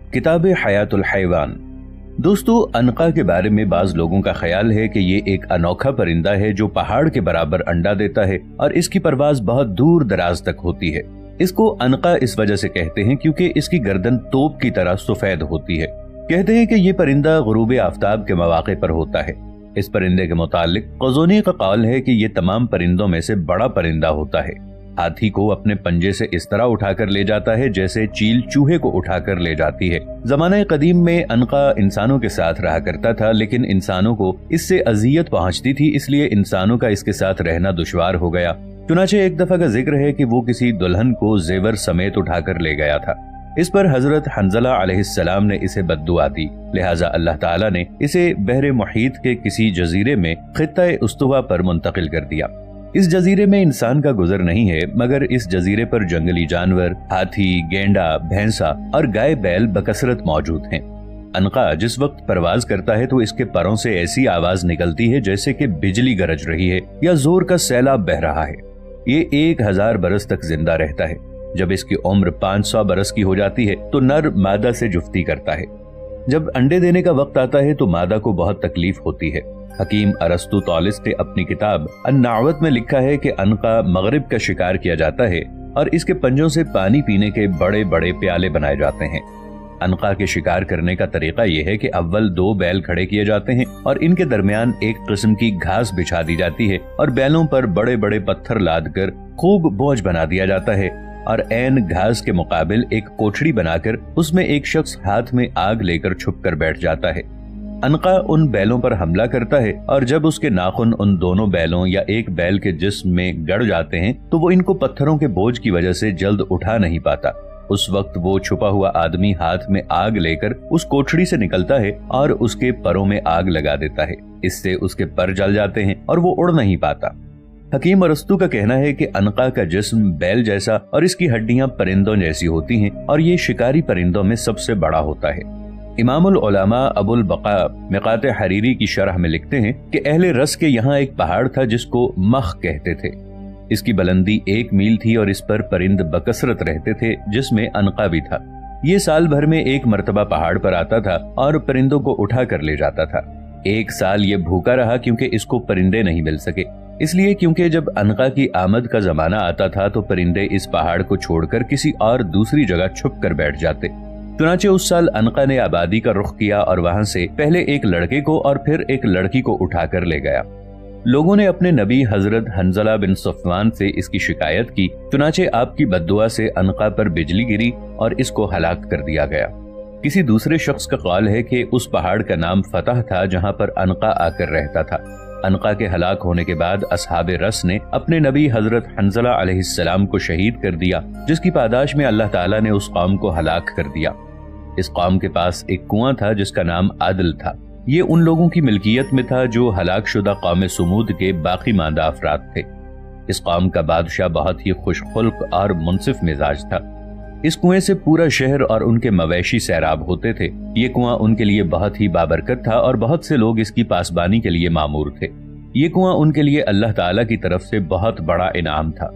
किताब हयातुल हैवान। दोस्तों, अनका के बारे में बाज लोगों का ख्याल है कि ये एक अनोखा परिंदा है जो पहाड़ के बराबर अंडा देता है और इसकी परवाज बहुत दूर दराज तक होती है। इसको अनका इस वजह से कहते हैं क्योंकि इसकी गर्दन तोप की तरह सफेद होती है। कहते हैं कि ये परिंदा गुरूब आफ्ताब के मौके पर होता है। इस परिंदे के मुतालिक क़ज़ोनी का कौल है कि ये तमाम परिंदों में से बड़ा परिंदा होता है। हाथी को अपने पंजे से इस तरह उठाकर ले जाता है जैसे चील चूहे को उठाकर ले जाती है। ज़माने कदीम में अनका इंसानों के साथ रहा करता था, लेकिन इंसानों को इससे अजियत पहुंचती थी, इसलिए इंसानों का इसके साथ रहना दुश्वार हो गया। चुनाचे एक दफा का जिक्र है कि वो किसी दुल्हन को जेवर समेत उठाकर ले गया था। इस पर हजरत हंजला अलैहिस्सलाम ने इसे बद्दुआ दी, लिहाजा अल्लाह ताला ने इसे बहरे मुहीत के किसी जजीरे में खित्ता उस्तवा पर मुंतकिल कर दिया। इस जजीरे में इंसान का गुजर नहीं है, मगर इस जजीरे पर जंगली जानवर, हाथी, गेंडा, भैंसा और गाय बैल बकसरत मौजूद हैं। अनका जिस वक्त परवाज करता है तो इसके परों से ऐसी आवाज निकलती है जैसे कि बिजली गरज रही है या जोर का सैलाब बह रहा है। ये 1000 बरस तक जिंदा रहता है। जब इसकी उम्र 500 बरस की हो जाती है तो नर मादा से जुफ्ती करता है। जब अंडे देने का वक्त आता है तो मादा को बहुत तकलीफ होती है। हकीम अरस्तु तौलिस ने अपनी किताब अन्नावत में लिखा है कि अनका मगरिब का शिकार किया जाता है और इसके पंजों से पानी पीने के बड़े बड़े प्याले बनाए जाते हैं। अनका के शिकार करने का तरीका यह है कि अव्वल 2 बैल खड़े किए जाते हैं और इनके दरमियान एक किस्म की घास बिछा दी जाती है और बैलों पर बड़े बड़े पत्थर लाद कर खूब बोझ बना दिया जाता है और ऐन घास के मुकाबिल एक कोठड़ी बनाकर उसमें एक शख्स हाथ में आग लेकर छुप कर बैठ जाता है। अनका उन बैलों पर हमला करता है और जब उसके नाखून उन दोनों बैलों या एक बैल के जिस्म में गड़ जाते हैं तो वो इनको पत्थरों के बोझ की वजह से जल्द उठा नहीं पाता। उस वक्त वो छुपा हुआ आदमी हाथ में आग लेकर उस कोठड़ी से निकलता है और उसके परों में आग लगा देता है। इससे उसके पर जल जाते हैं और वो उड़ नहीं पाता। हकीम अरस्तु का कहना है कि अनका का जिस्म बैल जैसा और इसकी हड्डियां परिंदों जैसी होती हैं और ये शिकारी परिंदों में सबसे बड़ा होता है। इमामुल उलमा अबुल बका मिकात हरीरी की शरह में लिखते हैं कि अहले रस के यहाँ एक पहाड़ था जिसको मख कहते थे। इसकी बुलंदी 1 मील थी और इस पर परिंद बकसरत रहते थे, जिसमें अनका भी था। ये साल भर में 1 मर्तबा पहाड़ पर आता था और परिंदों को उठा कर ले जाता था। 1 साल ये भूखा रहा क्योंकि इसको परिंदे नहीं मिल सके। इसलिए क्योंकि जब अनका की आमद का जमाना आता था तो परिंदे इस पहाड़ को छोड़कर किसी और दूसरी जगह छुप कर बैठ जाते। चुनाचे उस साल अनका ने आबादी का रुख किया और वहां से पहले एक लड़के को और फिर एक लड़की को उठाकर ले गया। लोगों ने अपने नबी हजरत हंजला बिन सफवान से इसकी शिकायत की। चुनाचे आपकी बद्दुआ से अनका पर बिजली गिरी और इसको हलाक कर दिया गया। किसी दूसरे शख्स का कौल है कि उस पहाड़ का नाम फतह था जहां पर अनका आकर रहता था। अनका के हलाक होने के बाद असहाबे रस ने अपने नबी हजरत हंजला अलैहिस्सलाम को शहीद कर दिया, जिसकी पादाश में अल्लाह ताला ने उस कौम को हलाक कर दिया। इस कौम के पास एक कुआं था जिसका नाम आदिल था। ये उन लोगों की मिल्कियत में था जो हलाक शुदा कौम सुमूद के बाकी मांदा अफराद थे। इस कौम का बादशाह बहुत ही खुशखुल्क और मुनसिफ मिजाज था। इस कुएं से पूरा शहर और उनके मवेशी सैराब होते थे। ये कुआं उनके लिए बहुत ही बाबरकत था और बहुत से लोग इसकी पासबानी के लिए मामूर थे। ये कुआं उनके लिए अल्लाह ताला की तरफ से बहुत बड़ा इनाम था।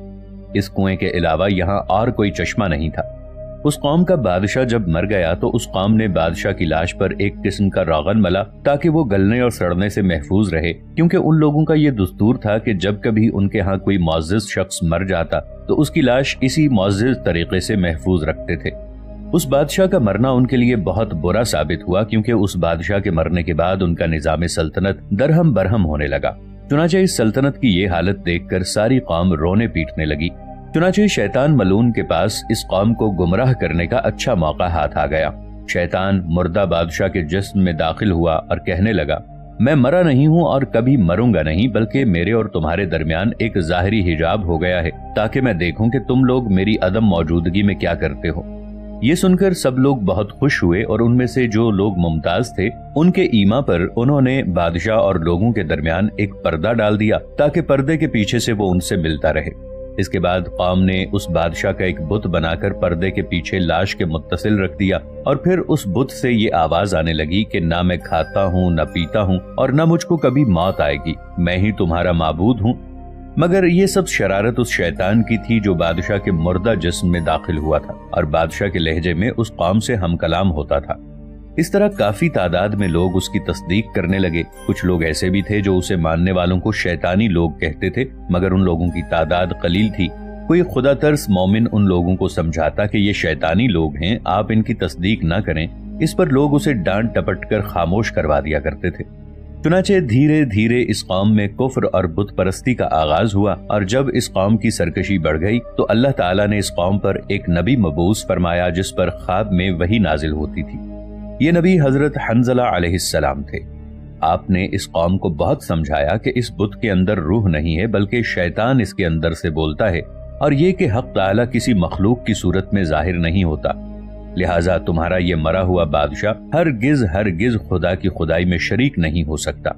इस कुएं के अलावा यहाँ और कोई चश्मा नहीं था। उस कौम का बादशाह जब मर गया तो उस कौम ने बादशाह की लाश पर एक किस्म का रोगन मला ताकि वो गलने और सड़ने से महफूज रहे, क्योंकि उन लोगों का ये दस्तूर था कि जब कभी उनके यहाँ कोई मुअज़्ज़िज़ शख्स मर जाता तो उसकी लाश इसी मुअज़्ज़िज़ तरीके से महफूज रखते थे। उस बादशाह का मरना उनके लिए बहुत बुरा साबित हुआ, क्योंकि उस बादशाह के मरने के बाद उनका निजाम सल्तनत दरहम बरहम होने लगा। चुनाचे इस सल्तनत की ये हालत देखकर सारी कौम रोने पीटने लगी। चुनाचे शैतान मलून के पास इस कौम को गुमराह करने का अच्छा मौका हाथ आ गया। शैतान मुर्दा बादशाह के जिस्म में दाखिल हुआ और कहने लगा, मैं मरा नहीं हूँ और कभी मरूंगा नहीं, बल्कि मेरे और तुम्हारे दरमियान एक जाहिरी हिजाब हो गया है ताकि मैं देखूं कि तुम लोग मेरी अदम मौजूदगी में क्या करते हो। ये सुनकर सब लोग बहुत खुश हुए और उनमें से जो लोग मुमताज थे उनके ईमा पर उन्होंने बादशाह और लोगों के दरमियान एक पर्दा डाल दिया ताकि पर्दे के पीछे से वो उनसे मिलता रहे। इसके बाद कौम ने उस बादशाह का एक बुत बनाकर पर्दे के पीछे लाश के मुत्तसिल रख दिया और फिर उस बुत से ये आवाज आने लगी कि ना मैं खाता हूँ, न पीता हूँ और न मुझको कभी मौत आएगी, मैं ही तुम्हारा माबूद हूँ। मगर ये सब शरारत उस शैतान की थी जो बादशाह के मुर्दा जिस्म में दाखिल हुआ था और बादशाह के लहजे में उस कौम से हम कलाम होता था। इस तरह काफी तादाद में लोग उसकी तस्दीक करने लगे। कुछ लोग ऐसे भी थे जो उसे मानने वालों को शैतानी लोग कहते थे, मगर उन लोगों की तादाद कलील थी। कोई खुदा तर्स मोमिन उन लोगों को समझाता कि ये शैतानी लोग हैं, आप इनकी तस्दीक न करें। इस पर लोग उसे डांट टपट कर खामोश करवा दिया करते थे। चुनाचे धीरे धीरे इस कौम में कुफ्र और बुत परस्ती का आगाज हुआ, और जब इस कौम की सरकशी बढ़ गई तो अल्लाह ताला ने इस कौम पर एक नबी मबूस फरमाया जिस पर ख्वाब में वही नाजिल होती थी। ये नबी हजरत हंजला अलैहिस्सलाम थे। आपने इस कौम को बहुत समझाया कि इस बुत के अंदर रूह नहीं है, बल्कि शैतान इसके अंदर से बोलता है, और ये कि हक ताला किसी मखलूक की सूरत में जाहिर नहीं होता। लिहाजा तुम्हारा ये मरा हुआ बादशाह हरगिज खुदा की खुदाई में शरीक नहीं हो सकता।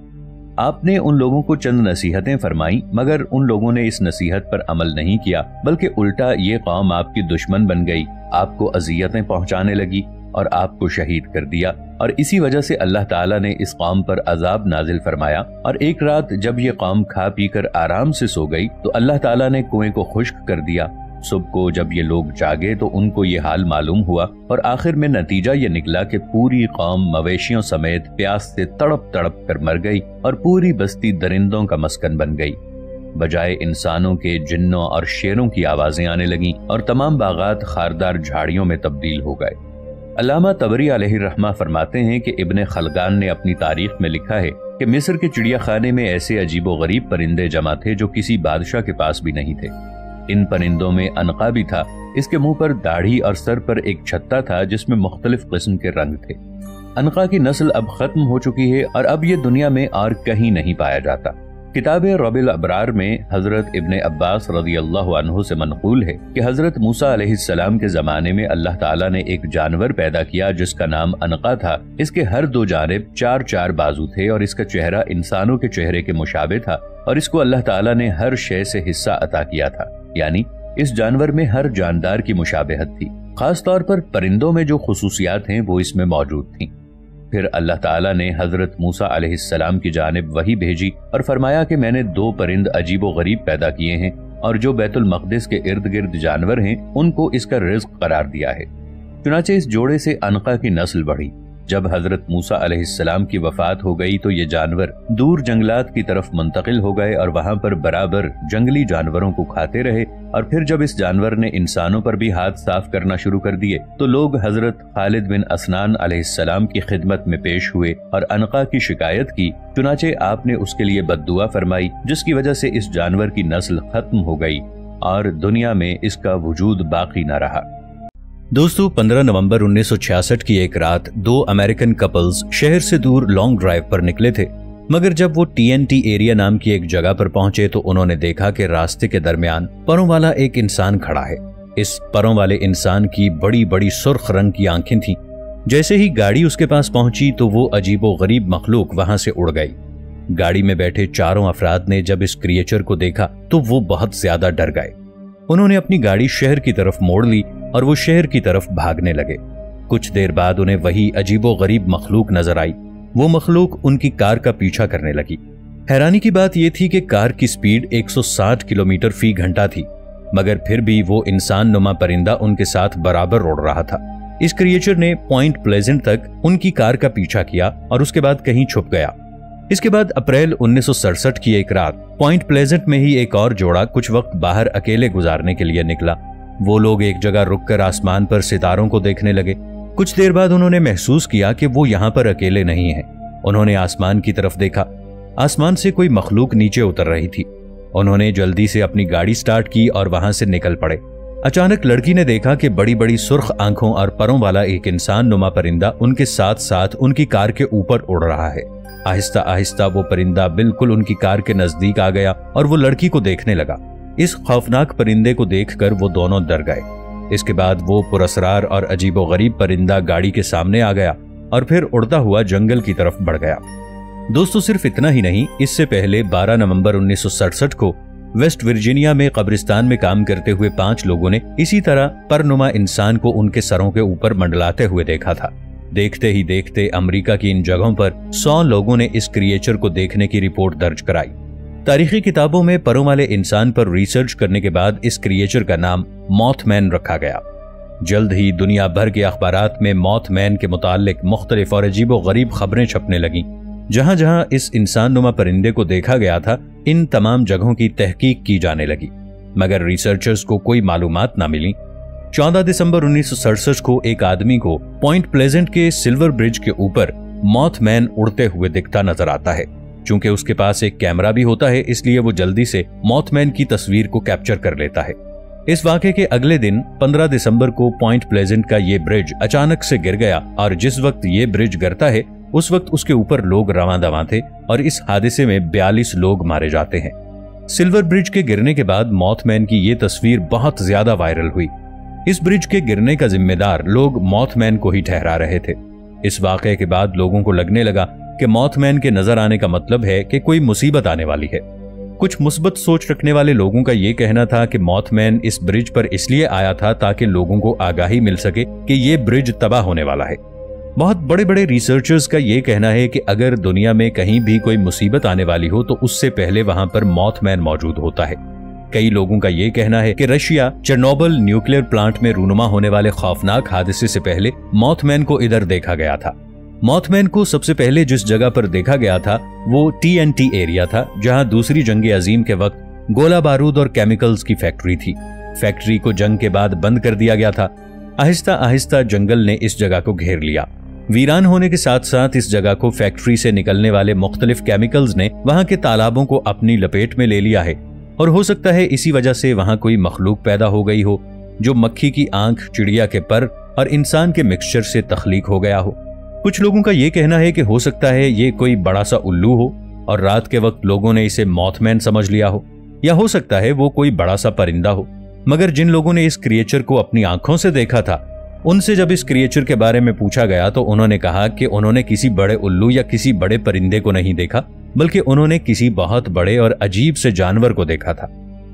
आपने उन लोगों को चंद नसीहतें फरमाई, मगर उन लोगों ने इस नसीहत पर अमल नहीं किया, बल्कि उल्टा ये कौम आपकी दुश्मन बन गई, आपको अजियतें पहुंचाने लगी और आपको शहीद कर दिया। और इसी वजह से अल्लाह ताला ने इस कौम पर अजाब नाजिल फरमाया। और एक रात जब ये कौम खा पी कर आराम से सो गई तो अल्लाह ताला ने कुएं को खुश्क कर दिया। सुबह को जब ये लोग जागे तो उनको ये हाल मालूम हुआ, और आखिर में नतीजा ये निकला कि पूरी कौम मवेशियों समेत प्यास से तड़प तड़प कर मर गई और पूरी बस्ती दरिंदों का मस्कन बन गई। बजाय इंसानों के जिन्नों और शेरों की आवाजें आने लगीं और तमाम बागात खारदार झाड़ियों में तब्दील हो गए। अल्लामा तबरी अलैहिर्रहमा फरमाते हैं कि इब्ने खलगान ने अपनी तारीख में लिखा है कि मिस्र के चिड़ियाखाने में ऐसे अजीबो गरीब परिंदे जमा थे जो किसी बादशाह के पास भी नहीं थे। इन परिंदों में अनका भी था। इसके मुंह पर दाढ़ी और सर पर एक छत्ता था जिसमें मुख्तलिफ किस्म के रंग थे। अनका की नस्ल अब खत्म हो चुकी है और अब ये दुनिया में और कहीं नहीं पाया जाता। किताब रबिल अबरार में हजरत इब्ने अब्बास रज़ियल्लाहु अन्हु से मनक़ूल है कि हजरत मूसा अलैहिस्सलाम के जमाने में अल्लाह ताला ने एक जानवर पैदा किया जिसका नाम अनका था। इसके हर दो जानिब 4-4 बाजू थे और इसका चेहरा इंसानों के चेहरे के मुशाबे था, और इसको अल्लाह ताला ने हर शय से हिस्सा अता किया था, यानी इस जानवर में हर जानदार की मुशाबहत थी। खास तौर पर परिंदों में जो खुसूसियात हैं वो इसमें मौजूद थीं। फिर अल्लाह ताला ने हजरत मूसा अलैहिस्सलाम की जानिब वही भेजी और फरमाया कि मैंने 2 परिंद अजीबो गरीब पैदा किए हैं, और जो बैतुल मक़दिस के इर्द गिर्द जानवर हैं उनको इसका रिज़्क़ करार दिया है। चुनाचे इस जोड़े से अनका की नस्ल बढ़ी। जब हजरत मूसा अलैहिस्सलाम की वफात हो गई तो ये जानवर दूर जंगलात की तरफ मुंतकिल हो गए और वहां पर बराबर जंगली जानवरों को खाते रहे। और फिर जब इस जानवर ने इंसानों पर भी हाथ साफ करना शुरू कर दिए तो लोग हजरत खालिद बिन असनान अलैहिस्सलाम की खिदमत में पेश हुए और अनका की शिकायत की। चुनाचे आपने उसके लिए बद्दुआ फरमाई, जिसकी वजह से इस जानवर की नस्ल खत्म हो गई और दुनिया में इसका वजूद बाकी न रहा। दोस्तों, 15 नवंबर 1966 की एक रात 2 अमेरिकन कपल्स शहर से दूर लॉन्ग ड्राइव पर निकले थे, मगर जब वो TNT एरिया नाम की एक जगह पर पहुंचे तो उन्होंने देखा कि रास्ते के दरमियान परों वाला एक इंसान खड़ा है। इस परों वाले इंसान की बड़ी बड़ी सुर्ख रंग की आंखें थीं। जैसे ही गाड़ी उसके पास पहुंची तो वो अजीबो गरीब मखलूक वहां से उड़ गई। गाड़ी में बैठे चारों अफराद ने जब इस क्रिएचर को देखा तो वो बहुत ज्यादा डर गए। उन्होंने अपनी गाड़ी शहर की तरफ मोड़ ली और वो शहर की तरफ भागने लगे। कुछ देर बाद उन्हें वही अजीबो गरीब मखलूक नजर आई। वो मखलूक उनकी कार का पीछा करने लगी। हैरानी की बात यह थी कि कार की स्पीड 160 किलोमीटर फी घंटा थी, मगर फिर भी वो इंसान नुमा परिंदा उनके साथ बराबर उड़ रहा था। इस क्रिएचर ने पॉइंट प्लेजेंट तक उनकी कार का पीछा किया और उसके बाद कहीं छुप गया। इसके बाद अप्रैल 1967 की एक रात पॉइंट प्लेजेंट में ही एक और जोड़ा कुछ वक्त बाहर अकेले गुजारने के लिए निकला। वो लोग एक जगह रुककर आसमान पर सितारों को देखने लगे। कुछ देर बाद उन्होंने महसूस किया कि वो यहाँ पर अकेले नहीं हैं। उन्होंने आसमान की तरफ देखा। आसमान से कोई मखलूक नीचे उतर रही थी। उन्होंने जल्दी से अपनी गाड़ी स्टार्ट की और वहां से निकल पड़े। अचानक लड़की ने देखा कि बड़ी बड़ी सुर्ख आंखों और परों वाला एक इंसान नुमा परिंदा उनके साथ साथ उनकी कार के ऊपर उड़ रहा है। आहिस्ता आहिस्ता वो परिंदा बिल्कुल उनकी कार के नजदीक आ गया और वो लड़की को देखने लगा। इस खौफनाक परिंदे को देखकर वो दोनों डर गए। इसके बाद वो पुरस्रार और अजीबो गरीब परिंदा गाड़ी के सामने आ गया और फिर उड़ता हुआ जंगल की तरफ बढ़ गया। दोस्तों, सिर्फ इतना ही नहीं, इससे पहले 12 नवंबर 1967 को वेस्ट वर्जीनिया में कब्रिस्तान में काम करते हुए 5 लोगों ने इसी तरह परनुमा इंसान को उनके सरों के ऊपर मंडलाते हुए देखा था। देखते ही देखते अमेरिका की इन जगहों पर 100 लोगों ने इस क्रिएचर को देखने की रिपोर्ट दर्ज कराई। تاریخی کتابوں میں پروں والے انسان پر ریسرچ کرنے کے بعد اس کریچر کا نام موتھ مین رکھا گیا۔ جلد ہی دنیا بھر کے اخبارات میں موتھ مین کے متعلق مختلف اور عجیب و غریب خبریں چھپنے لگیں۔ جہاں جہاں اس انسان نما پرندے کو دیکھا گیا تھا، ان تمام جگہوں کی تحقیق کی جانے لگی، مگر ریسرچرز کو کوئی معلومات نہ ملی۔ 14 دسمبر 1967 کو ایک آدمی کو پوائنٹ پلیزنٹ کے سلور برج کے اوپر موتھ مین اڑتے ہوئے دکھتا نظر آتا ہے۔ چونکہ اس کے پاس ایک کیمرہ بھی ہوتا ہے، اس لیے وہ جلدی سے موتھ مین کی تصویر کو کیپچر کر لیتا ہے۔ اس واقعے کے اگلے دن 15 دسمبر کو پوائنٹ پلیزنٹ کا یہ برج اچانک سے گر گیا، اور جس وقت یہ برج گرتا ہے اس وقت اس کے اوپر لوگ رواں دواں تھے، اور اس حادثے میں 42 لوگ مارے جاتے ہیں۔ سلور برج کے گرنے کے بعد موتھ مین کی یہ تصویر بہت زیادہ وائرل ہوئی۔ اس برج کے گرنے کا ذمہ دار لوگ موتھ مین کو ہی ٹھہرا رہے تھے۔ اس واقعے کے بعد لوگوں کو لگنے لگا کہ موتھ مین کے نظر آنے کا مطلب ہے کہ کوئی مصیبت آنے والی ہے۔ کچھ مثبت سوچ رکھنے والے لوگوں کا یہ کہنا تھا کہ موتھ مین اس برج پر اس لیے آیا تھا تاکہ لوگوں کو آگاہی مل سکے کہ یہ برج تباہ ہونے والا ہے۔ بہت بڑے بڑے ریسرچرز کا یہ کہنا ہے کہ اگر دنیا میں کہیں بھی کوئی مصیبت آنے والی ہو تو اس سے پہلے وہاں پر موتھ مین موجود ہوتا ہے۔ کئی لوگوں کا یہ کہنا ہے کہ رشیا چرنوبل نیوکلیئر پلانٹ میں رونما ہونے والے خوفناک حادثے سے پہلے موتھ مین کو ادھر دیکھا گیا تھا۔ موتھ مین کو سب سے پہلے جس جگہ پر دیکھا گیا تھا وہ TNT ایریا تھا، جہاں دوسری جنگ عظیم کے وقت گولہ بارود اور کیمیکلز کی فیکٹری تھی۔ فیکٹری کو جنگ کے بعد بند کر دیا گیا تھا۔ آہستہ آہستہ جنگل نے اس جگہ کو گھیر لیا۔ ویران ہونے کے ساتھ ساتھ اس جگہ کو فیکٹری سے نکلنے والے مختلف کیمیکلز نے وہاں کے تالابوں کو اپنی لپیٹ میں لے لیا ہے، اور ہو سکتا ہے اسی وجہ سے وہاں کوئی مخلوق پیدا ہو گئی ہو جو مکھی کی آنکھ، چڑیا کے پر اور انسان کے مکسچر سے تخلیق ہو گیا ہو۔ کچھ لوگوں کا یہ کہنا ہے کہ ہو سکتا ہے یہ کوئی بڑا سا الو ہو اور رات کے وقت لوگوں نے اسے موتھ مین سمجھ لیا ہو، یا ہو سکتا ہے وہ کوئی بڑا سا پرندہ ہو۔ مگر جن لوگوں نے اس کریچر کو اپنی آنکھوں سے دیکھا تھا، ان سے جب اس کریچر کے بارے میں پوچھا گیا تو انہوں نے کہا کہ انہوں نے کسی بڑے الو یا کسی بڑے پرندے کو نہیں دیکھا، بلکہ انہوں نے کسی بہت بڑے اور عجیب سے جانور کو دیکھا تھا۔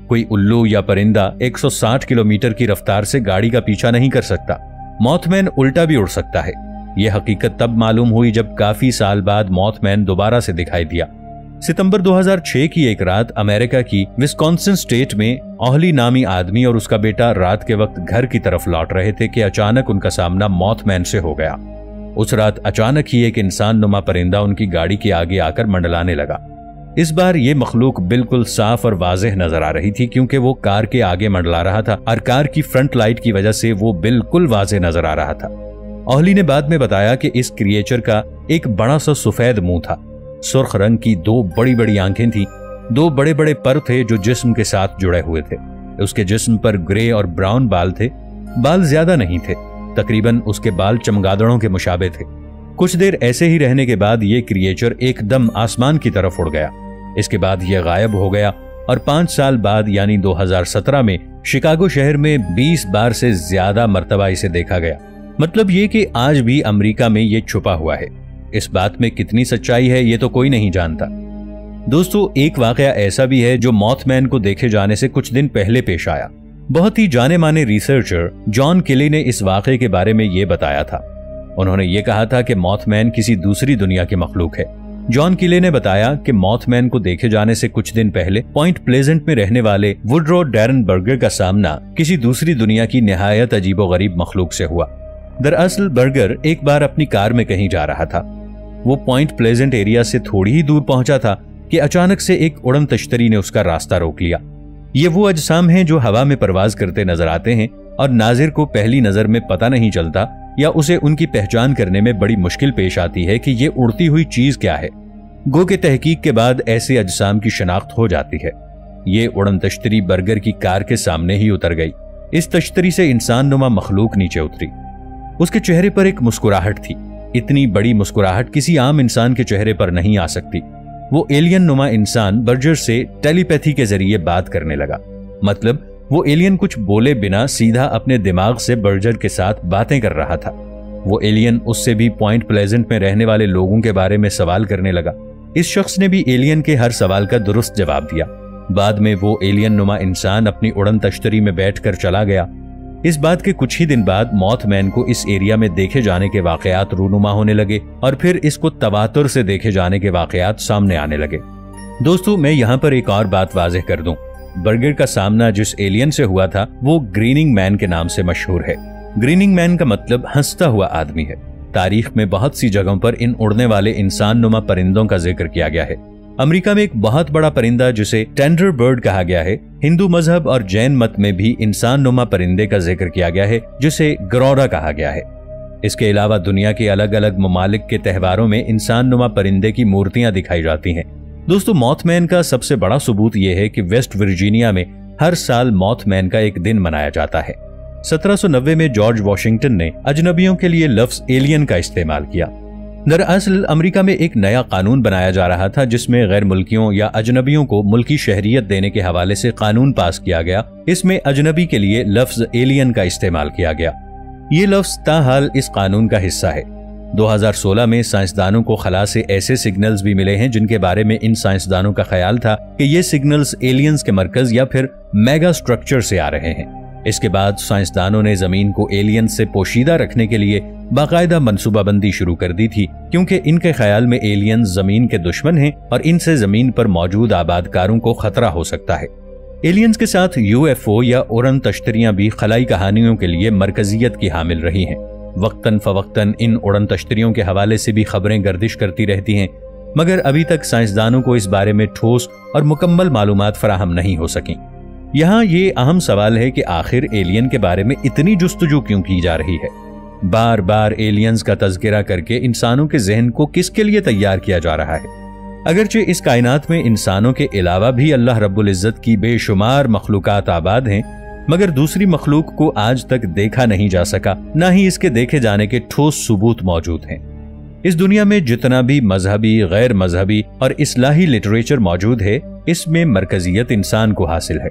کوئی الو یا پرندہ 160 کلومیٹر کی رفتار سے گاڑی کا پیچھا نہیں کر سکتا۔ موتھ مین الٹا بھی اڑ سکتا ہے۔ یہ حقیقت تب معلوم ہوئی جب کافی سال بعد موتھ مین دوبارہ سے دکھائی دیا۔ ستمبر 2006 کی ایک رات امریکہ کی وسکونسن اسٹیٹ میں اوہلی نامی آدمی اور اس کا بیٹا رات کے وقت گھر کی طرف لوٹ رہے تھے کہ اچانک ان کا سامنا موتھ مین سے ہو گیا۔ اس رات اچانک ہی ایک انسان نما پرندہ ان کی گاڑی کے آگے آ کر منڈلانے لگا۔ اس بار یہ مخلوق بالکل صاف اور واضح نظر آ رہی تھی کیونکہ وہ کار کے آگے منڈلا رہا تھا اور کار کی فرنٹ لائٹ کی وجہ سے وہ بالکل واضح نظر آ رہا تھا۔ اوہلی نے بعد میں بتایا کہ اس کریچر کا ایک بڑا سا سفید منہ تھا، سرخ رنگ کی 2 بڑی بڑی آنکھیں تھیں، 2 بڑے بڑے پر تھے جو جسم کے ساتھ جڑے ہوئے تھے۔ اس کے جسم پر گرے اور براؤن بال تھے، بال زیادہ نہیں تھے، تقریباً اس کے بال چمگادڑوں کے مشابہ تھے۔ کچھ دیر ایسے ہی رہنے کے بعد یہ کریچر ایک دم آسمان کی طرف اڑ گیا۔ اس کے بعد یہ غائب ہو گیا اور 5 سال بعد یعنی 2017 میں شکاگو شہر میں 20 بار سے زیادہ مرتبہ اسے دیکھا گیا۔ مطلب یہ کہ آج بھی امریکہ میں یہ چھپا ہوا ہے۔ اس بات میں کتنی سچائی ہے یہ تو کوئی نہیں جانتا۔ دوستو، ایک واقعہ ایسا بھی ہے جو موتھ مین کو دیکھے جانے سے کچھ دن پہلے پیش آیا۔ بہت ہی جانے مانے ریسرچر جان کیلی نے اس واقعے کے بارے میں یہ بتایا تھا۔ انہوں نے یہ کہا تھا کہ موتھ مین کسی دوسری دنیا کی مخلوق ہے۔ جان کیلی نے بتایا کہ موتھ مین کو دیکھے جانے سے کچھ دن پہلے پوائنٹ پلیزنٹ میں رہنے والے ووڈرو ڈیرن برگر کا سامنا کسی دوسری دنیا کی نہایت عجیب و غریب مخلوق سے ہوا۔ دراصل برگر ایک بار اپنی کار میں کہیں جا رہا تھا۔ وہ پوائنٹ پلیزنٹ ایریا سے تھوڑی ہی دور پہنچا تھا کہ اچانک سے ایک اڑن تشتری نے اس کا راستہ روک لیا۔ یہ وہ اجسام ہیں جو ہوا میں پرواز کرتے نظر آتے ہیں اور ناظر کو پہلی نظر میں پتہ نہیں چلتا یا اسے ان کی پہچان کرنے میں بڑی مشکل پیش آتی ہے کہ یہ اڑتی ہوئی چیز کیا ہے۔ گو کہ تحقیق کے بعد ایسے اجسام کی شناخت ہو جاتی ہے۔ یہ اڑن تشتری برگر کی کار کے سامنے ہی اتر گئی۔ اس تشتری سے انسان نما مخلوق نیچے اتری۔ اس کے چہرے پر ایک مسکراہٹ تھی۔ اتنی بڑی مسکراہٹ کسی عام انسان کے چہرے پر نہیں آ سکتی۔ وہ ایلین نما انسان برجر سے ٹیلی پیتھی کے ذریعے بات کرنے لگا۔ مطلب وہ ایلین کچھ بولے بنا سیدھا اپنے دماغ سے برجر کے ساتھ باتیں کر رہا تھا۔ وہ ایلین اس سے بھی پوائنٹ پلیزنٹ میں رہنے والے لوگوں کے بارے میں سوال کرنے لگا۔ اس شخص نے بھی ایلین کے ہر سوال کا درست جواب دیا۔ بعد میں وہ ایلین نما انسان اپنی اڑن تشتری میں بیٹھ کر چلا گیا۔ اس بات کے کچھ ہی دن بعد موتھ مین کو اس ایریا میں دیکھے جانے کے واقعات رونما ہونے لگے اور پھر اس کو تواتر سے دیکھے جانے کے واقعات سامنے آنے لگے۔ दोस्तों, मैं यहाँ पर एक और बात वाज़ेह कर दूं। बर्गर का सामना जिस एलियन से हुआ था वो ग्रीनिंग मैन के नाम से मशहूर है। ग्रीनिंग मैन का मतलब हंसता हुआ आदमी है। तारीख में बहुत सी जगहों पर इन उड़ने वाले इंसान नुमा परिंदों का जिक्र किया गया है। अमेरिका में एक बहुत बड़ा परिंदा जिसे टेंडर बर्ड कहा गया है। हिंदू मजहब और जैन मत में भी इंसान नुमा परिंदे का जिक्र किया गया है जिसे गरौरा कहा गया है। इसके अलावा दुनिया के अलग अलग ममालिक के त्योहारों में इंसान नुमा परिंदे की मूर्तियां दिखाई जाती हैं। दोस्तों, मॉथमैन का सबसे बड़ा सबूत यह है कि वेस्ट वर्जीनिया में हर साल मॉथमैन का एक दिन मनाया जाता है। 1790 में जॉर्ज वॉशिंगटन ने अजनबियों के लिए लफ्ज एलियन का इस्तेमाल किया। दरअसल अमेरिका में एक नया कानून बनाया जा रहा था जिसमें गैर मुल्कियों या अजनबियों को मुल्की शहरियत देने के हवाले से कानून पास किया गया। इसमें अजनबी के लिए लफ्ज एलियन का इस्तेमाल किया गया। ये लफ्ज ताहाल इस कानून का हिस्सा है। 2016 में साइंसदानों को खला से ऐसे सिग्नल्स भी मिले हैं जिनके बारे में इन साइंसदानों का ख्याल था कि ये सिग्नल्स एलियंस के मरकज या फिर मेगा स्ट्रक्चर से आ रहे हैं। इसके बाद साइंसदानों ने जमीन को एलियंस से पोशीदा रखने के लिए बाकायदा मनसूबाबंदी शुरू कर दी थी, क्योंकि इनके ख्याल में एलियंस जमीन के दुश्मन हैं और इनसे जमीन पर मौजूद आबादकारों को खतरा हो सकता है। एलियंस के साथ यूएफओ या उड़न तश्तरियां भी खलाई कहानियों के लिए मरकजियत की हामिल रही हैं। वक्तन फवक्तन इन उड़न तश्तरियों के हवाले से भी खबरें गर्दिश करती रहती हैं, मगर अभी तक साइंसदानों को इस बारे में ठोस और मुकम्मल मालूमात फराहम नहीं हो सकी। यहाँ ये अहम सवाल है कि आखिर एलियन के बारे में इतनी जुस्तजू क्यों की जा रही है। बार बार एलियंस का तज़किरा करके इंसानों के जहन को किसके लिए तैयार किया जा रहा है। अगरचे इस कायनात में इंसानों के अलावा भी अल्लाह रब्बुल इज्जत की बेशुमार मखलूकात आबाद हैं, मगर दूसरी मखलूक को आज तक देखा नहीं जा सका, ना ही इसके देखे जाने के ठोस सबूत मौजूद हैं। इस दुनिया में जितना भी मजहबी, गैर मजहबी और इस्लाही लिटरेचर मौजूद है, इसमें मरकजियत इंसान को हासिल है।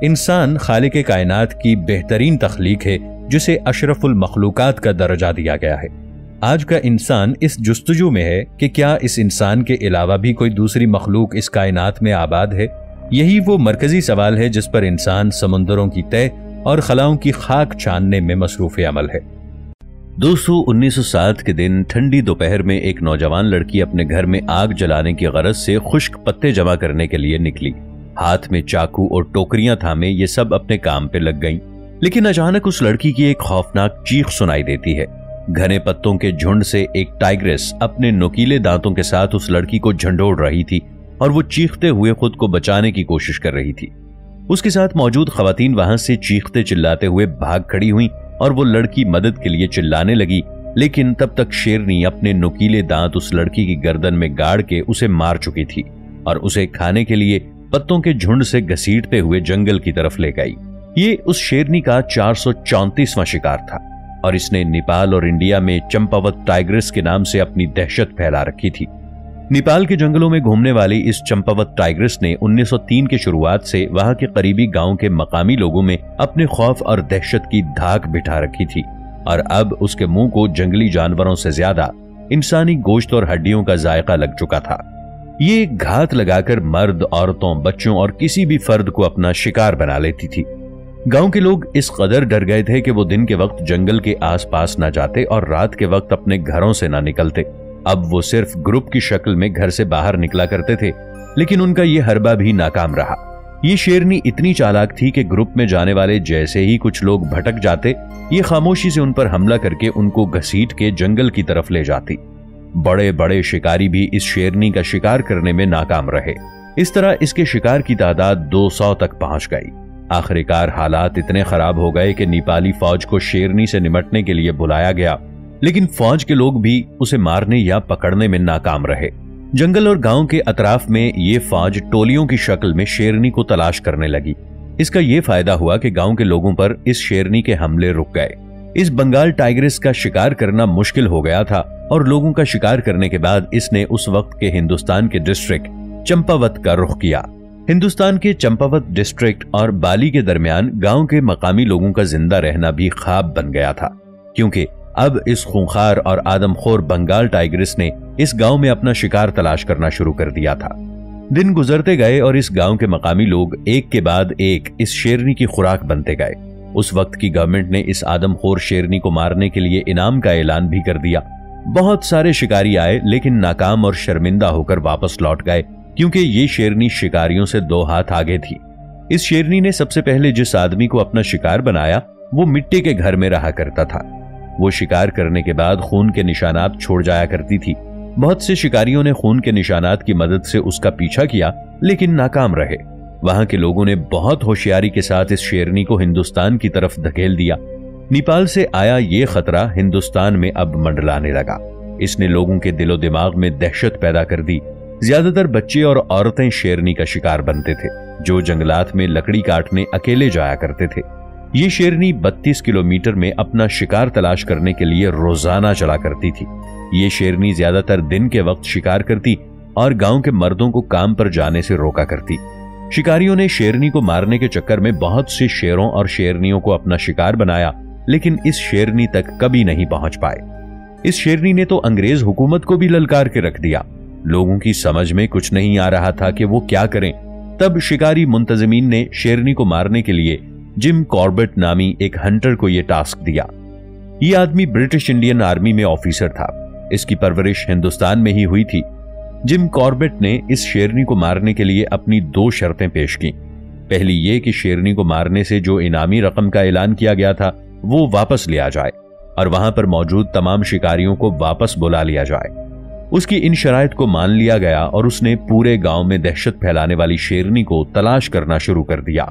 इंसान खालिक कायनात की बेहतरीन तख्लीक है जिसे अशरफुल मखलूकात का दर्जा दिया गया है। आज का इंसान इस जुस्तजू में है कि क्या इस इंसान के अलावा भी कोई दूसरी मखलूक इस कायनात में आबाद है। यही वो मरकजी सवाल है जिस पर इंसान समुंदरों की तह और खलाओं की खाक छानने में मसरूफ अमल है। दोस्तों, 1907 के दिन ठंडी दोपहर में एक नौजवान लड़की अपने घर में आग जलाने की गरज से खुश्क पत्ते जमा करने के लिए निकली। हाथ में चाकू और टोकरियां थामे ये सब अपने काम पे लग गईं। लेकिन अचानक उस लड़की की एक खौफनाक चीख सुनाई देती है। घने पत्तों के झुंड से एक टाइग्रेस अपने नुकीले दांतों के साथ उस लड़की को झंडोड़ रही थी और वो चीखते हुए खुद को बचाने की कोशिश कर रही थी। उसके साथ मौजूद खवातीन वहां से चीखते चिल्लाते हुए भाग खड़ी हुई और वो लड़की मदद के लिए चिल्लाने लगी, लेकिन तब तक शेरनी अपने नुकीले दांत उस लड़की की गर्दन में गाड़ के उसे मार चुकी थी और उसे खाने के लिए पत्तों के झुंड से घसीटते हुए जंगल की तरफ ले गई। ये उस शेरनी का 434वां शिकार था और इसने नेपाल और इंडिया में चंपावत टाइग्रेस के नाम से अपनी दहशत फैला रखी थी। नेपाल के जंगलों में घूमने वाली इस चंपावत टाइग्रेस ने 1903 के शुरुआत से वहां के करीबी गांव के मकामी लोगों में अपने खौफ और दहशत की धाक बिठा रखी थी और अब उसके मुंह को जंगली जानवरों से ज्यादा इंसानी गोश्त और हड्डियों का जायका लग चुका था। ये घात लगाकर मर्द, औरतों, बच्चों और किसी भी फर्द को अपना शिकार बना लेती थी। गांव के लोग इस कदर डर गए थे कि वो दिन के वक्त जंगल के आसपास न जाते और रात के वक्त अपने घरों से न निकलते। अब वो सिर्फ ग्रुप की शक्ल में घर से बाहर निकला करते थे, लेकिन उनका ये हरबा भी नाकाम रहा। ये शेरनी इतनी चालाक थी कि ग्रुप में जाने वाले जैसे ही कुछ लोग भटक जाते, ये खामोशी से उन पर हमला करके उनको घसीट के जंगल की तरफ ले जाती। बड़े बड़े शिकारी भी इस शेरनी का शिकार करने में नाकाम रहे। इस तरह इसके शिकार की तादाद 200 तक पहुंच गई। आखिरकार हालात इतने खराब हो गए कि नेपाली फौज को शेरनी से निपटने के लिए बुलाया गया, लेकिन फौज के लोग भी उसे मारने या पकड़ने में नाकाम रहे। जंगल और गांव के अतराफ में ये फौज टोलियों की शक्ल में शेरनी को तलाश करने लगी। इसका ये फायदा हुआ कि गांव के लोगों पर इस शेरनी के हमले रुक गए। इस बंगाल टाइग्रेस का शिकार करना मुश्किल हो गया था और लोगों का शिकार करने के बाद इसने उस वक्त के हिंदुस्तान के डिस्ट्रिक्ट चंपावत का रुख किया। हिंदुस्तान के चंपावत डिस्ट्रिक्ट और बाली के दरमियान गांव के मकामी लोगों का जिंदा रहना भी ख्वाब बन गया था, क्योंकि अब इस खूंखार और आदमखोर बंगाल टाइग्रेस ने इस गांव में अपना शिकार तलाश करना शुरू कर दिया था। दिन गुजरते गए और इस गांव के मकामी लोग एक के बाद एक इस शेरनी की खुराक बनते गए। उस वक्त की गवर्नमेंट ने इस आदमखोर शेरनी को मारने के लिए इनाम का ऐलान भी कर दिया। बहुत सारे शिकारी आए, लेकिन नाकाम और शर्मिंदा होकर वापस लौट गए, क्योंकि ये शेरनी शिकारियों से 2 हाथ आगे थी। इस शेरनी ने सबसे पहले जिस आदमी को अपना शिकार बनाया वो मिट्टी के घर में रहा करता था। वो शिकार करने के बाद खून के निशानात छोड़ जाया करती थी। बहुत से शिकारियों ने खून के निशानात की मदद से उसका पीछा किया, लेकिन नाकाम रहे। वहां के लोगों ने बहुत होशियारी के साथ इस शेरनी को हिंदुस्तान की तरफ धकेल दिया। नेपाल से आया ये खतरा हिंदुस्तान में अब मंडलाने लगा। इसने लोगों के दिलो दिमाग में दहशत पैदा कर दी। ज्यादातर बच्चे और औरतें शेरनी का शिकार बनते थे, जो जंगलात में लकड़ी काटने अकेले जाया करते थे। ये शेरनी 32 किलोमीटर में अपना शिकार तलाश करने के लिए रोजाना चला करती थी। ये शेरनी ज्यादातर दिन के वक्त शिकार करती और गांव के मर्दों को काम पर जाने से रोका करती। शिकारियों ने शेरनी को मारने के चक्कर में बहुत से शेरों और शेरनियों को अपना शिकार बनाया, लेकिन इस शेरनी तक कभी नहीं पहुंच पाए। इस शेरनी ने तो अंग्रेज हुकूमत को भी ललकार के रख दिया। लोगों की समझ में कुछ नहीं आ रहा था कि वो क्या करें। तब शिकारी मुंतजिमीन ने शेरनी को मारने के लिए जिम कॉर्बेट नामी एक हंटर को यह टास्क दिया। ये आदमी ब्रिटिश इंडियन आर्मी में ऑफिसर था। इसकी परवरिश हिंदुस्तान में ही हुई थी। जिम कॉर्बेट ने इस शेरनी को मारने के लिए अपनी 2 शर्तें पेश की। पहली ये कि शेरनी को मारने से जो इनामी रकम का ऐलान किया गया था वो वापस लिया जाए और वहां पर मौजूद तमाम शिकारियों को वापस बुला लिया जाए। उसकी इन शराइत को मान लिया गया और उसने पूरे गांव में दहशत फैलाने वाली शेरनी को तलाश करना शुरू कर दिया।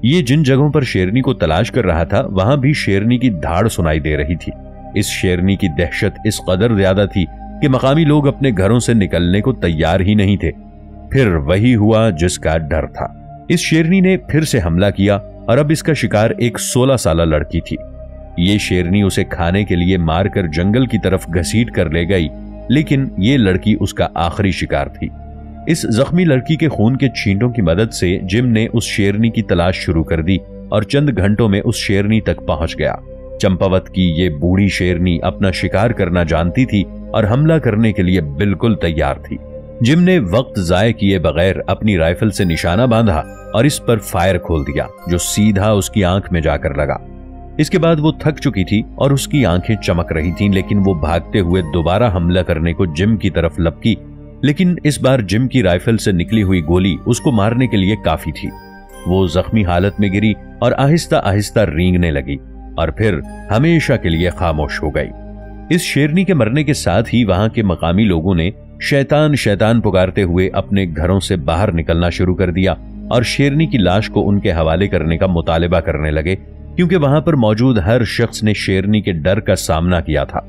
ये जिन जगहों पर शेरनी को तलाश कर रहा था वहां भी शेरनी की धाड़ सुनाई दे रही थी। इस शेरनी की दहशत इस कदर ज्यादा थी कि मकामी लोग अपने घरों से निकलने को तैयार ही नहीं थे। फिर वही हुआ जिसका डर था। इस शेरनी ने फिर से हमला किया और अब इसका शिकार एक 16 साला लड़की थी। ये शेरनी उसे खाने के लिए मारकर जंगल की तरफ घसीट कर ले गई, लेकिन ये लड़की उसका आखिरी शिकार थी। इस जख्मी लड़की के खून के छींटों की मदद से जिम ने उस शेरनी की तलाश शुरू कर दी और चंद घंटों में उस शेरनी तक पहुंच गया। चंपावत की ये बूढ़ी शेरनी अपना शिकार करना जानती थी और हमला करने के लिए बिल्कुल तैयार थी। जिम ने वक्त जाये किए बगैर अपनी राइफल से निशाना बांधा और इस पर फायर खोल दिया, जो सीधा उसकी आंख में जाकर लगा। इसके बाद वो थक चुकी थी और उसकी आंखें चमक रही थीं, लेकिन वो भागते हुए दोबारा हमला करने को जिम की तरफ लपकी। लेकिन इस बार जिम की राइफल से निकली हुई गोली उसको मारने के लिए काफी थी। वो जख्मी हालत में गिरी और आहिस्ता आहिस्ता रेंगने लगी और फिर हमेशा के लिए खामोश हो गई। इस शेरनी के मरने के साथ ही वहां के मकामी लोगों ने शैतान शैतान पुकारते हुए अपने घरों से बाहर निकलना शुरू कर दिया और शेरनी की लाश को उनके हवाले करने का मुतालिबा करने लगे, क्योंकि वहां पर मौजूद हर शख्स ने शेरनी के डर का सामना किया था।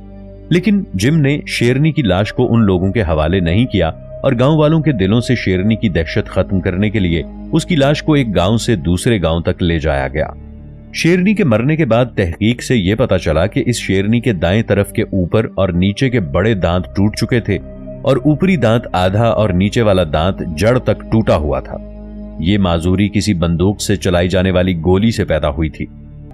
लेकिन जिम ने शेरनी की लाश को उन लोगों के हवाले नहीं किया और गांव वालों के दिलों से शेरनी की दहशत खत्म करने के लिए उसकी लाश को एक गांव से दूसरे गांव तक ले जाया गया। शेरनी के मरने के बाद तहकीक से यह पता चला कि इस शेरनी के दाएं तरफ के ऊपर और नीचे के बड़े दांत टूट चुके थे और ऊपरी दांत आधा और नीचे वाला दांत जड़ तक टूटा हुआ था। ये माजूरी किसी बंदूक से चलाई जाने वाली गोली से पैदा हुई थी।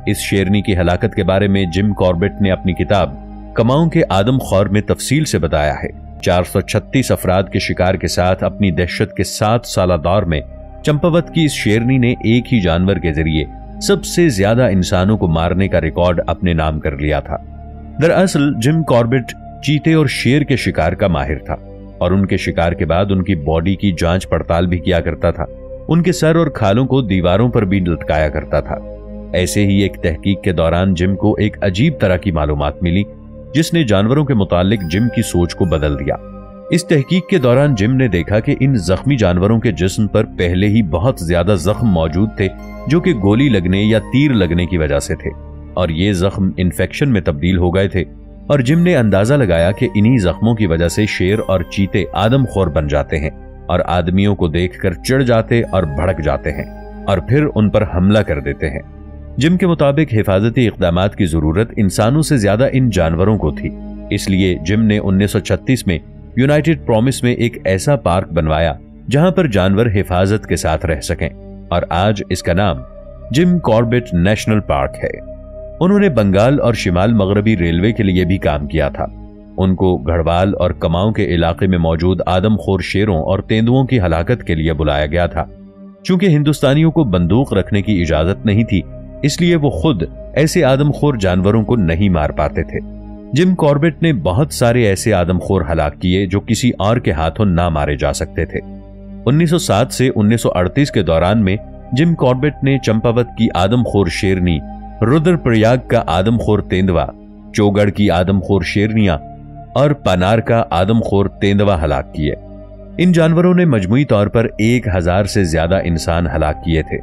इस शेरनी की हलाकत के बारे में जिम कॉर्बेट ने अपनी किताब कमाओं के आदमखोर में तफसील से बताया है। 436 अफराद के शिकार के साथ अपनी दहशत के 7 साला दौर में चंपावत की इस शेरनी ने एक ही जानवर के जरिए सबसे ज्यादा इंसानों को मारने का रिकॉर्ड अपने नाम कर लिया था। दरअसल जिम कॉर्बेट चीते और शेर के शिकार का माहिर था और उनके शिकार के बाद उनकी बॉडी की जांच पड़ताल भी किया करता था। उनके सर और खालों को दीवारों पर भी लटकाया करता था। ऐसे ही एक तहकीक के दौरान जिम को एक अजीब तरह की मालूमात मिली, जिसने जानवरों के मुतालिक जिम की सोच को बदल दिया। इस तहकीक के दौरान जिम ने देखा कि इन जख्मी जानवरों के जिस्म पर पहले ही बहुत ज्यादा जख्म मौजूद थे, जो कि गोली लगने या तीर लगने की वजह से थे, और ये जख्म इन्फेक्शन में तब्दील हो गए थे। और जिम ने अंदाजा लगाया कि इन्हीं जख्मों की वजह से शेर और चीते आदमखोर बन जाते हैं और आदमियों को देखकर चिढ़ जाते और भड़क जाते हैं और फिर उन पर हमला कर देते हैं। जिम के मुताबिक हिफाजती इक़दामात की जरूरत इंसानों से ज्यादा इन जानवरों को थी। इसलिए जिम ने 1936 में यूनाइटेड प्रॉमिस में एक ऐसा पार्क बनवाया जहां पर जानवर हिफाजत के साथ रह सकें, और आज इसका नाम जिम कॉर्बेट नेशनल पार्क है। उन्होंने बंगाल और शिमाल मगरबी रेलवे के लिए भी काम किया था। उनको गढ़वाल और कमाऊं के इलाके में मौजूद आदमखोर शेरों और तेंदुओं की हलाकत के लिए बुलाया गया था। चूंकि हिंदुस्तानियों को बंदूक रखने की इजाजत नहीं थी, इसलिए वो खुद ऐसे आदमखोर जानवरों को नहीं मार पाते थे। जिम कॉर्बेट ने बहुत सारे ऐसे आदमखोर हलाक किए जो किसी और के हाथों ना मारे जा सकते थे। 1907 से 1938 के दौरान में जिम कॉर्बेट ने चंपावत की आदमखोर शेरनी, रुद्रप्रयाग का आदमखोर तेंदुआ, चौगढ़ की आदमखोर शेरनियां और पनार का आदमखोर तेंदुआ हलाक किए। इन जानवरों ने मजमूई तौर पर 1000 से ज्यादा इंसान हलाक किए थे।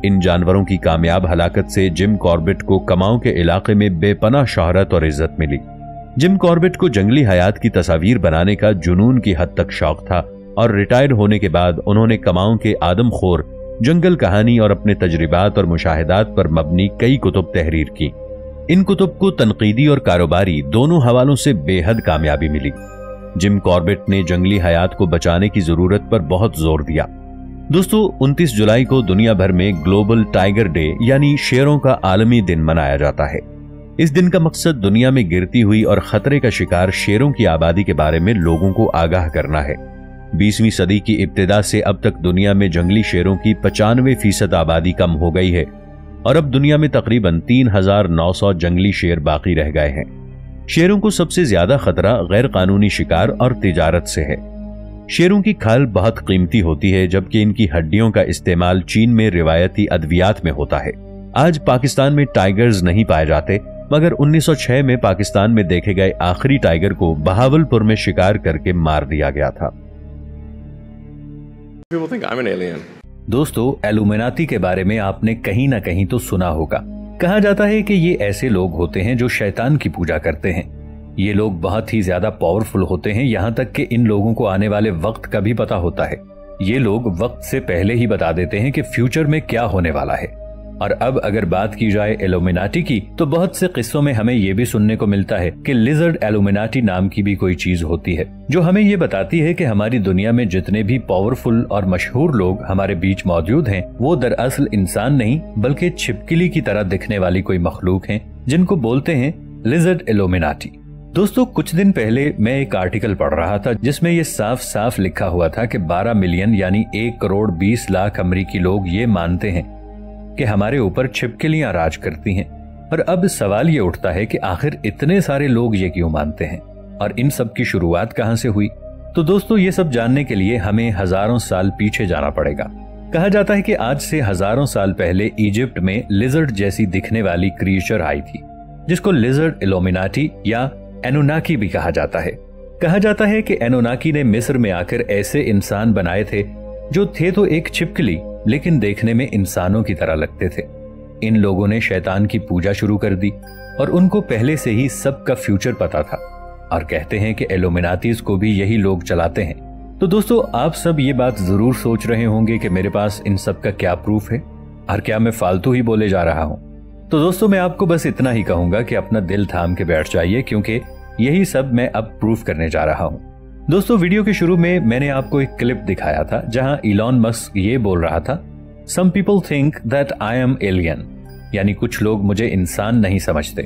इन जानवरों की कामयाब हलाकत से जिम कॉर्बेट को कमाऊं के इलाके में बेपनाह शोहरत और इज्जत मिली। जिम कॉर्बेट को जंगली हयात की तस्वीर बनाने का जुनून की हद तक शौक था और रिटायर होने के बाद उन्होंने कमाऊं के आदमखोर, जंगल कहानी और अपने तजर्बात और मुशाहिदात पर मबनी कई कुतुब तहरीर की। इन कुतुब को तनकीदी और कारोबारी दोनों हवालों से बेहद कामयाबी मिली। जिम कॉर्बेट ने जंगली हयात को बचाने की जरूरत पर बहुत जोर दिया। दोस्तों, 29 जुलाई को दुनिया भर में ग्लोबल टाइगर डे यानी शेरों का आलमी दिन मनाया जाता है। इस दिन का मकसद दुनिया में गिरती हुई और खतरे का शिकार शेरों की आबादी के बारे में लोगों को आगाह करना है। 20वीं सदी की इब्तिदा से अब तक दुनिया में जंगली शेरों की 95% आबादी कम हो गई है और अब दुनिया में तकरीबन 3900 जंगली शेर बाकी रह गए हैं। शेरों को सबसे ज्यादा खतरा गैर कानूनी शिकार और तिजारत से है। शेरों की खाल बहुत कीमती होती है, जबकि इनकी हड्डियों का इस्तेमाल चीन में रिवायती अद्वियात में होता है। आज पाकिस्तान में टाइगर्स नहीं पाए जाते, मगर 1906 में पाकिस्तान में देखे गए आखिरी टाइगर को बहावलपुर में शिकार करके मार दिया गया था। दोस्तों, इल्यूमिनाटी के बारे में आपने कहीं ना कहीं तो सुना होगा। कहा जाता है कि ये ऐसे लोग होते हैं जो शैतान की पूजा करते हैं। ये लोग बहुत ही ज्यादा पावरफुल होते हैं, यहाँ तक कि इन लोगों को आने वाले वक्त का भी पता होता है। ये लोग वक्त से पहले ही बता देते हैं कि फ्यूचर में क्या होने वाला है। और अब अगर बात की जाए इल्यूमिनाटी की, तो बहुत से किस्सों में हमें ये भी सुनने को मिलता है कि लिजर्ड इल्यूमिनाटी नाम की भी कोई चीज होती है, जो हमें ये बताती है कि हमारी दुनिया में जितने भी पावरफुल और मशहूर लोग हमारे बीच मौजूद हैं, वो दरअसल इंसान नहीं बल्कि छिपकली की तरह दिखने वाली कोई मखलूक हैं, जिनको बोलते हैं लिजर्ड इल्यूमिनाटी। दोस्तों, कुछ दिन पहले मैं एक आर्टिकल पढ़ रहा था जिसमें ये साफ साफ लिखा हुआ था कि 12 मिलियन यानी 1 करोड़ 20 लाख अमरीकी लोग ये मानते हैं कि हमारे ऊपर छिपकलियां राज करती हैं। और अब सवाल ये उठता है कि आखिर इतने सारे लोग ये क्यों मानते हैं और इन सब की शुरुआत कहां से हुई। तो दोस्तों, ये सब जानने के लिए हमें हजारों साल पीछे जाना पड़ेगा। कहा जाता है कि आज से हजारों साल पहले इजिप्ट में लिजर्ड जैसी दिखने वाली क्रिएचर आई थी, जिसको लिजर्ड इल्यूमिनाटी या एनुनाकी भी कहा जाता है। कहा जाता है कि एनुनाकी ने मिस्र में आकर ऐसे इंसान बनाए थे जो थे तो एक छिपकली, लेकिन देखने में इंसानों की तरह लगते थे। इन लोगों ने शैतान की पूजा शुरू कर दी और उनको पहले से ही सबका फ्यूचर पता था, और कहते हैं कि इल्यूमिनाटीज को भी यही लोग चलाते हैं। तो दोस्तों, आप सब ये बात जरूर सोच रहे होंगे कि मेरे पास इन सब का क्या प्रूफ है और क्या मैं फालतू ही बोले जा रहा हूं। तो दोस्तों, मैं आपको बस इतना ही कहूंगा कि अपना दिल थाम के बैठ जाइए, क्योंकि यही सब मैं अब प्रूफ करने जा रहा हूं। दोस्तों, वीडियो के शुरू में मैंने आपको एक क्लिप दिखाया था जहां इलॉन मस्क ये बोल रहा था, some people think that I am alien, यानी कुछ लोग मुझे इंसान नहीं समझते,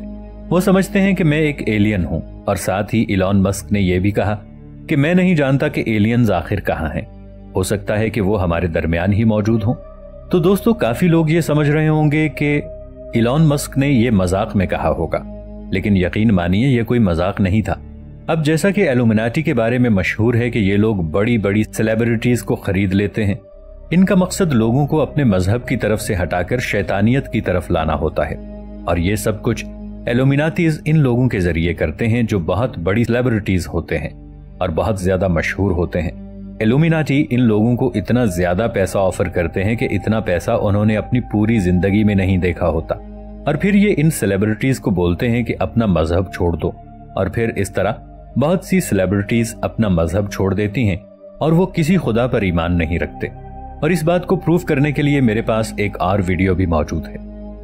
वो समझते हैं कि मैं एक एलियन हूं। और साथ ही इलॉन मस्क ने यह भी कहा कि मैं नहीं जानता कि एलियंस आखिर कहां हैं, हो सकता है कि वो हमारे दरमियान ही मौजूद हों। तो दोस्तों, काफी लोग ये समझ रहे होंगे कि इलॉन मस्क ने ये मजाक में कहा होगा, लेकिन यकीन मानिए ये कोई मजाक नहीं था। अब जैसा कि इल्यूमिनाटी के बारे में मशहूर है कि ये लोग बड़ी बड़ी सेलिब्रिटीज को खरीद लेते हैं। इनका मकसद लोगों को अपने मजहब की तरफ से हटाकर शैतानियत की तरफ लाना होता है, और ये सब कुछ इल्यूमिनाटीज इन लोगों के जरिए करते हैं जो बहुत बड़ी सेलिब्रिटीज होते हैं और बहुत ज्यादा मशहूर होते हैं। इल्यूमिनाटी इन लोगों को इतना ज्यादा पैसा ऑफर करते हैं कि इतना पैसा उन्होंने अपनी पूरी जिंदगी में नहीं देखा होता, और फिर ये इन सेलिब्रिटीज को बोलते हैं कि अपना मजहब छोड़ दो, और फिर इस तरह बहुत सी सेलिब्रिटीज अपना मजहब छोड़ देती हैं और वो किसी खुदा पर ईमान नहीं रखते। और इस बात को प्रूफ करने के लिए मेरे पास एक और वीडियो भी मौजूद है।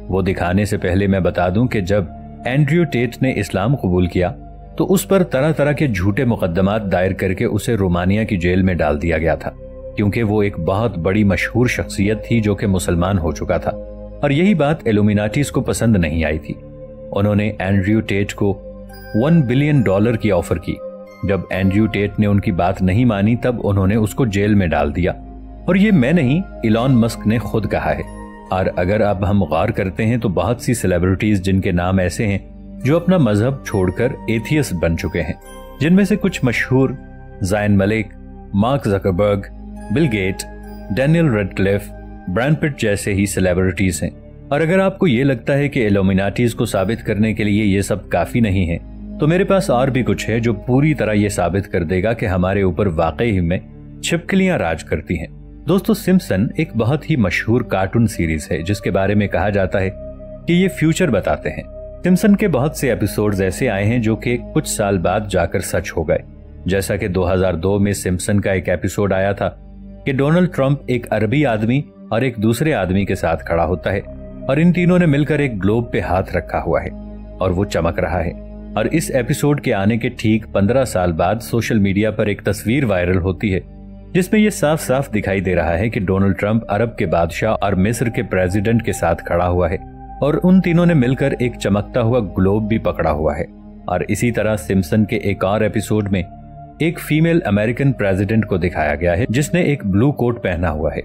वो दिखाने से पहले मैं बता दूं कि जब एंड्रयू टेट ने इस्लाम कबूल किया तो उस पर तरह तरह के झूठे मुकदमात दायर करके उसे रोमानिया की जेल में डाल दिया गया था, क्योंकि वो एक बहुत बड़ी मशहूर शख्सियत थी जो कि मुसलमान हो चुका था। और यही बात इल्यूमिनाटीज को पसंद नहीं आई थी। उन्होंने एंड्रयू टेट को $1 बिलियन की ऑफर की। जब एंड्रयू टेट ने उनकी बात नहीं मानी तब उन्होंने उसको जेल में डाल दिया। और ये मैं नहीं, इलॉन मस्क ने खुद कहा है। और अगर अब हम गौर करते हैं तो बहुत सी सेलिब्रिटीज जिनके नाम ऐसे हैं जो अपना मजहब छोड़कर एथियस्ट बन चुके हैं, जिनमें से कुछ मशहूर Zayn Malik, Mark Zuckerberg, Bill Gates, Daniel Radcliffe, Brad Pitt जैसे ही सेलिब्रिटीज हैं। और अगर आपको ये लगता है कि इल्यूमिनाटीज को साबित करने के लिए ये सब काफी नहीं है, तो मेरे पास और भी कुछ है जो पूरी तरह ये साबित कर देगा कि हमारे ऊपर वाकई में छिपकलियां राज करती हैं। दोस्तों, सिम्पसन एक बहुत ही मशहूर कार्टून सीरीज है जिसके बारे में कहा जाता है कि ये फ्यूचर बताते हैं। सिम्पसन के बहुत से एपिसोड्स ऐसे आए हैं जो कि कुछ साल बाद जाकर सच हो गए। जैसा कि 2002 में सिम्पसन का एक एपिसोड आया था कि डोनाल्ड ट्रंप एक अरबी आदमी और एक दूसरे आदमी के साथ खड़ा होता है और इन तीनों ने मिलकर एक ग्लोब पे हाथ रखा हुआ है और वो चमक रहा है। और इस एपिसोड के आने के ठीक 15 साल बाद सोशल मीडिया पर एक तस्वीर वायरल होती है जिसमें यह साफ साफ दिखाई दे रहा है कि डोनाल्ड ट्रंप अरब के बादशाह और मिस्र के प्रेसिडेंट के साथ खड़ा हुआ है और उन तीनों ने मिलकर एक चमकता हुआ ग्लोब भी पकड़ा हुआ है। और इसी तरह सिम्पसन के एक और एपिसोड में एक फीमेल अमेरिकन प्रेसिडेंट को दिखाया गया है जिसने एक ब्लू कोट पहना हुआ है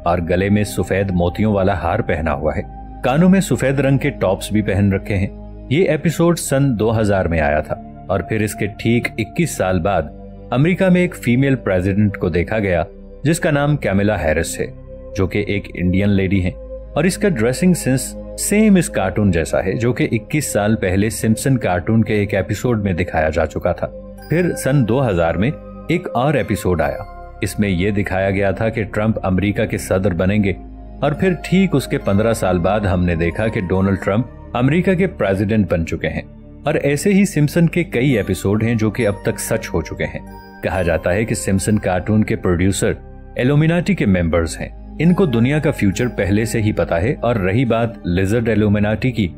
और गले में सफेद मोतियों वाला हार पहना हुआ है, कानों में सफेद रंग के टॉप्स भी पहन रखे हैं। ये एपिसोड सन 2000 में आया था और फिर इसके ठीक 21 साल बाद अमेरिका में एक फीमेल प्रेसिडेंट को देखा गया जिसका नाम कैमिला हैरिस है, जो कि एक इंडियन लेडी है और इसका ड्रेसिंग सेंस सेम इस कार्टून जैसा है जो कि 21 साल पहले सिम्पसन कार्टून के एक एपिसोड में दिखाया जा चुका था। फिर सन 2000 में एक और एपिसोड आया। इसमें यह दिखाया गया था कि ट्रंप अमेरिका के सदर बनेंगे और फिर ठीक उसके 15 साल बाद हमने देखा कि डोनाल्ड ट्रंप अमेरिका के प्रेसिडेंट बन चुके हैं। और ऐसे ही सिम्पसन के कई एपिसोड हैं जो कि अब तक सच हो चुके हैं। कहा जाता है कि सिम्पसन कार्टून के प्रोड्यूसर इल्यूमिनाटी के मेंबर्स हैं। इनको दुनिया का फ्यूचर पहले से ही पता है। और रही बात लिजर्ड इल्यूमिनाटी की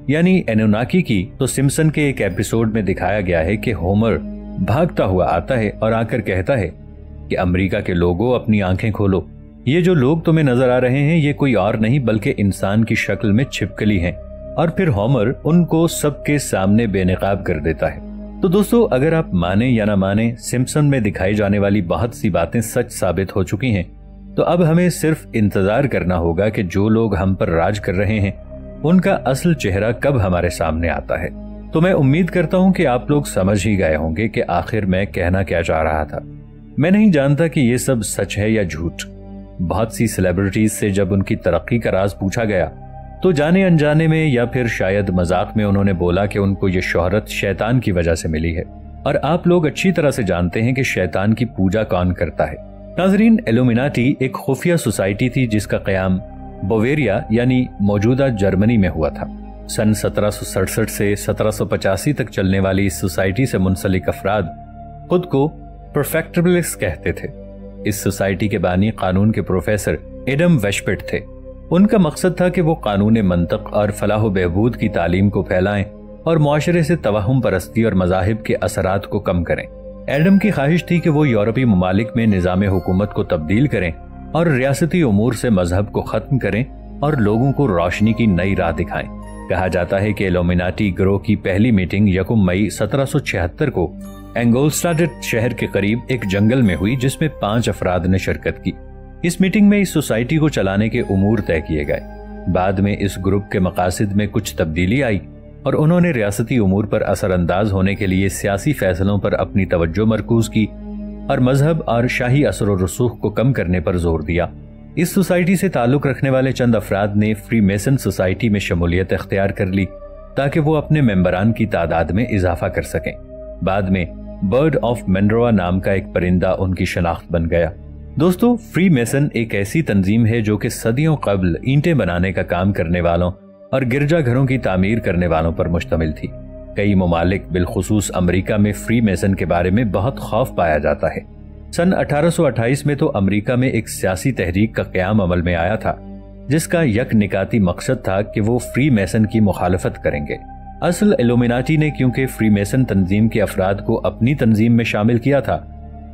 यानी एनुनाकी की, तो सिम्पसन के एक एपिसोड में दिखाया गया है कि होमर भागता हुआ आता है और आकर कहता है कि अमेरिका के लोगों, अपनी आंखें खोलो, ये जो लोग तुम्हें नजर आ रहे हैं ये कोई और नहीं बल्कि इंसान की शक्ल में छिपकली हैं। और फिर होमर उनको सबके सामने बेनकाब कर देता है। तो दोस्तों, अगर आप माने या ना माने, सिम्पसन में दिखाई जाने वाली बहुत सी बातें सच साबित हो चुकी हैं। तो अब हमें सिर्फ इंतजार करना होगा कि जो लोग हम पर राज कर रहे हैं उनका असल चेहरा कब हमारे सामने आता है। तो मैं उम्मीद करता हूं कि आप लोग समझ ही गए होंगे कि आखिर मैं कहना क्या चाह रहा था। मैं नहीं जानता कि ये सब सच है या झूठ। बहुत सी सेलिब्रिटीज से जब उनकी तरक्की का राज पूछा गया तो जाने अनजाने में या फिर शायद मजाक में उन्होंने बोला कि उनको ये शोहरत शैतान की वजह से मिली है। और आप लोग अच्छी तरह से जानते हैं कि शैतान की पूजा कौन करता है। नाजरीन, इल्यूमिनाटी एक खुफिया सोसाइटी थी जिसका क़याम बोवेरिया यानी मौजूदा जर्मनी में हुआ था। सन 1767 से 1785 तक चलने वाली इस सोसाइटी से मुंसलिक अफराद खुद को परफेक्टिबलिस्ट कहते थे। इस सोसाइटी के बानी कानून के प्रोफेसर एडम वेशपिट थे। उनका मकसद था कि वो कानून मंतक और फलाह बहबूद की तालीम को फैलाएं और मुआशरे से तवहुम परस्ती और मजाहिब के असरात को कम करें। एडम की ख्वाहिश थी कि वो यूरोपी ममालिक में निज़ाम हुकूमत को तब्दील करें और रियासती उमूर से मजहब को खत्म करें और लोगों को रोशनी की नई राह दिखाएं। कहा जाता है कि इल्यूमिनाटी गिरोह की पहली मीटिंग 1 मई 1776 को एंगोलस्टाड शहर के करीब एक जंगल में हुई जिसमें 5 अफराद ने शिरकत की। इस मीटिंग में इस सोसाइटी को चलाने के उमूर तय किए गए। बाद में इस ग्रुप के मकासद में कुछ तब्दीली आई और उन्होंने रियासती उमूर पर असरअंदाज होने के लिए सियासी फैसलों पर अपनी तवज्जो मरकूज की और मजहब और शाही असर और रसूख को कम करने पर जोर दिया। इस सोसाइटी से ताल्लुक रखने वाले चंद अफराद ने फ्री मेसन सोसाइटी में शमूलियत इख्तियार कर ली ताकि वो अपने मेंबरान की तादाद में इजाफा कर सकें। बाद में बर्ड ऑफ मेंड्रोआ नाम का एक परिंदा उनकी शनाख्त बन गया। दोस्तों, फ्री मेसन एक ऐसी तंजीम है जो कि सदियों कबल ईंटें बनाने का काम करने वालों और गिरजा घरों की तामीर करने वालों पर मुश्तमिल थी। कई ममालिक बिलखुसूस अमेरिका में फ्री मेसन के बारे में बहुत खौफ पाया जाता है। सन 1828 में तो अमेरिका में एक सियासी तहरीक का क़याम अमल में आया था जिसका यक निकाती मकसद था कि वो फ्री मेसन की मुखालफत करेंगे। असल इल्यूमिनाटी ने क्योंकि फ्री मेसन तंजीम के अफराद को अपनी तंजीम में शामिल किया था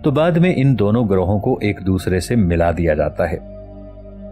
तो बाद में इन दोनों ग्रोहों को एक दूसरे से मिला दिया जाता है।